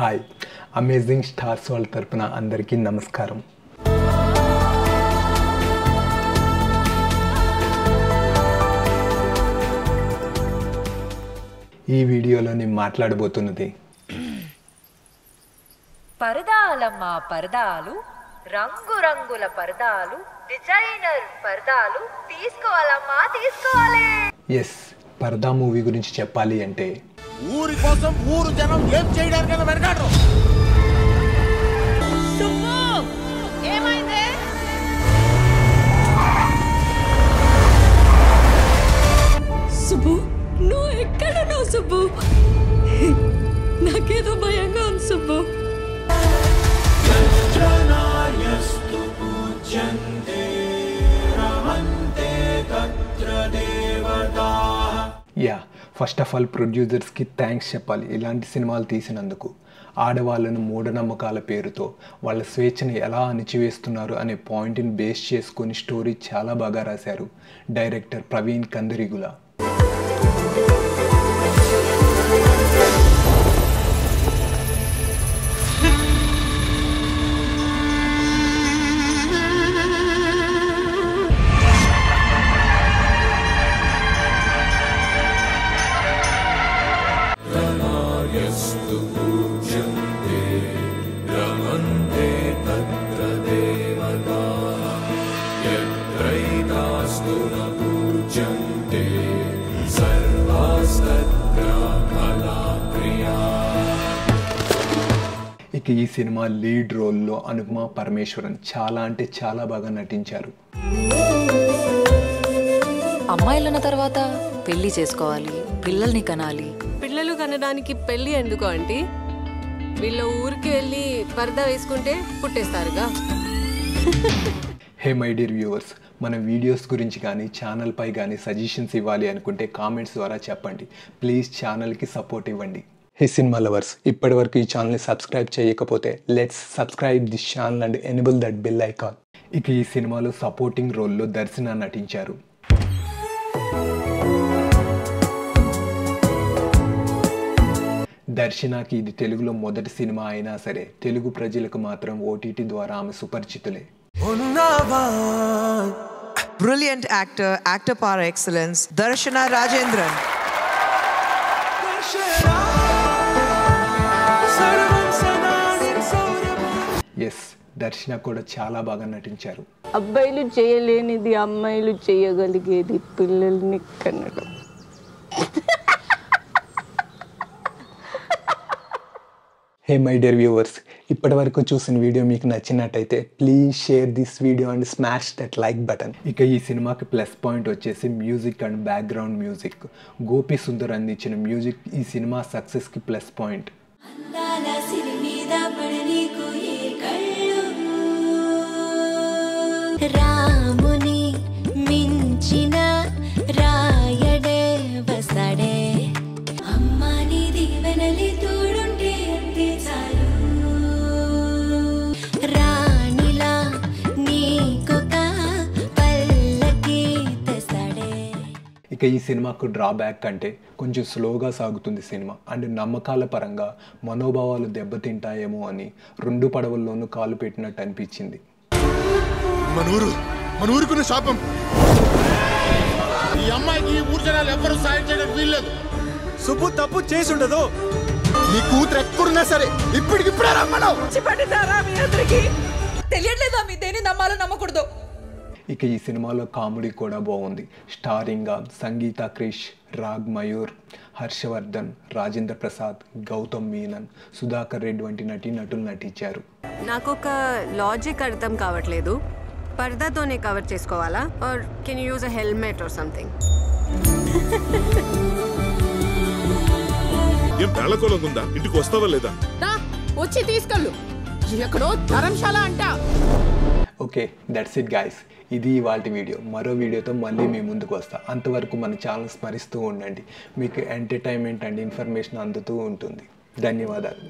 Hi amazing stars వాళ్ళ తరపున అందరికీ నమస్కారం. ఈ వీడియోలో నేను మాట్లాడబోతున్నది పరదాలమ్మా పరదాలు, రంగురంగుల పరదాలు, డిజైనర్ పరదాలు తీసుకోవాలమ్మా తీసుకోవాలి. ఎస్, పరదా మూవీ గురించి చెప్పాలి అంటే ఊరి కోసం ఊరు జనం ఏం చేయడానికి వెనకాడరు. ఏమైంది? సుబ్బు, నువ్వు ఎక్కడ? నువ్వు సుబ్బు, నాకేదో భయంగా ఉంది Subbu. Yeah, first of all ప్రొడ్యూసర్స్కి థ్యాంక్స్ చెప్పాలి ఇలాంటి సినిమాలు తీసినందుకు. ఆడవాళ్ళను మూఢనమ్మకాల పేరుతో వాళ్ళ స్వేచ్ఛని ఎలా అణిచివేస్తున్నారు అనే పాయింట్ని బేస్ చేసుకొని స్టోరీ చాలా బాగా రాశారు డైరెక్టర్ ప్రవీణ్ కందరిగుల. ఇక ఈ సినిమా లీడ్ రోల్లో అనుపమ పరమేశ్వరన్ చాలా అంటే చాలా బాగా నటించారు. అమ్మాయిలన్న తర్వాత పెళ్లి చేసుకోవాలి, పిల్లల్ని కనాలి. పిల్లలు కనడానికి పెళ్లి ఎందుకు అంటే వీళ్ళ ఊరికి వెళ్ళి పరదా వేసుకుంటే పుట్టేస్తారుగా. హే మై డియర్ వ్యూవర్స్, మన వీడియోస్ గురించి కానీ ఛానల్పై కానీ సజెషన్స్ ఇవ్వాలి అనుకుంటే కామెంట్స్ ద్వారా చెప్పండి. ప్లీజ్ ఛానల్కి సపోర్ట్ ఇవ్వండి. హే సినిమా లవర్స్, ఇప్పటి వరకు ఈ ఛానల్ని సబ్స్క్రైబ్ చేయకపోతే let's subscribe this channel and enable that bell icon. ఇక ఈ సినిమాలో సపోర్టింగ్ రోల్లో దర్శన నటించారు. దర్శనకి ఇది తెలుగులో మొదటి సినిమా అయినా సరే తెలుగు ప్రజలకు మాత్రం ఓటీటీ ద్వారా ఆమె సుపరిచితులే. Brilliant actor, actor par excellence, Darshana Rajendran. Yes, Darshana కూడా చాలా బాగా నటించారు. అబ్బాయిలు చేయలేనిది అమ్మాయిలు చేయగలిగేది పిల్లల్ని కనడం. హే మై డియర్ వ్యూవర్స్, ఇప్పటి వరకు చూసిన వీడియో మీకు నచ్చినట్టయితే please share this video and smash that like button. ఇక ఈ సినిమాకి ప్లస్ పాయింట్ వచ్చేసి music and background music. Gopi Sundar అందించిన మ్యూజిక్ ఈ సినిమా సక్సెస్కి ప్లస్ పాయింట్. రాముని మించిన రాయడే వస్తాడే, అమ్మాని దీవెనలి తోడుంటే అంతే చాలు, రాణిలా నీకొక పల్లకి తెస్తాడే. ఇక ఈ సినిమాకు డ్రాబ్యాక్ అంటే కొంచెం స్లోగా సాగుతుంది సినిమా అండ్ నమ్మకాల పరంగా మనోభావాలు దెబ్బతింటాయేమో అని రెండు పడవల్లోనూ కాలు పెట్టినట్టు అనిపించింది. మన ఊరుకున్న శాపం. ఈ అమ్మాయికి ఈ ఊరు జనాలు ఎవ్వరూ సాయం చేయడానికి వీల్లేదు. సుబ్బు తప్పు చేసి ఉండదు. నీ కూతురు ఎక్కడున్నా సరే ఇప్పటికిప్పుడే రమ్మను. తెలియట్లేదా మీ దేని నమ్మాలో నమ్మకూడదు? ఇక ఈ సినిమాలో కామెడీ కూడా బాగుంది. స్టారింగ్గా సంగీత క్రిష్, రాగ్ మయూర్, హర్షవర్ధన్, రాజేంద్ర ప్రసాద్, గౌతమ్ మీనన్, సుధాకర్ రెడ్డి వంటి నటీనటులు నటించారు. నాకు ఒక లాజిక్ అర్థం కావట్లేదు. పరదాతోనే కవర్ చేసుకోవాలా are can you use a helmet or something? ఏం పేళకోలం ఉందా? ఇంటికి వస్తావా లేదా? వచ్చి తీసుకెళ్ళు. ఎక్కడో ధర్మశాల అంట. Okay, that's it guys. ఇది ఇవాల్టి వీడియో. మరో వీడియోతో మళ్ళీ మీ ముందుకు వస్తా. అంతవరకు మన ఛానల్ స్మరిస్తూ ఉండండి. మీకు ఎంటర్టైన్మెంట్ అండ్ ఇన్ఫర్మేషన్ అందుతూ ఉంటుంది. ధన్యవాదాలు.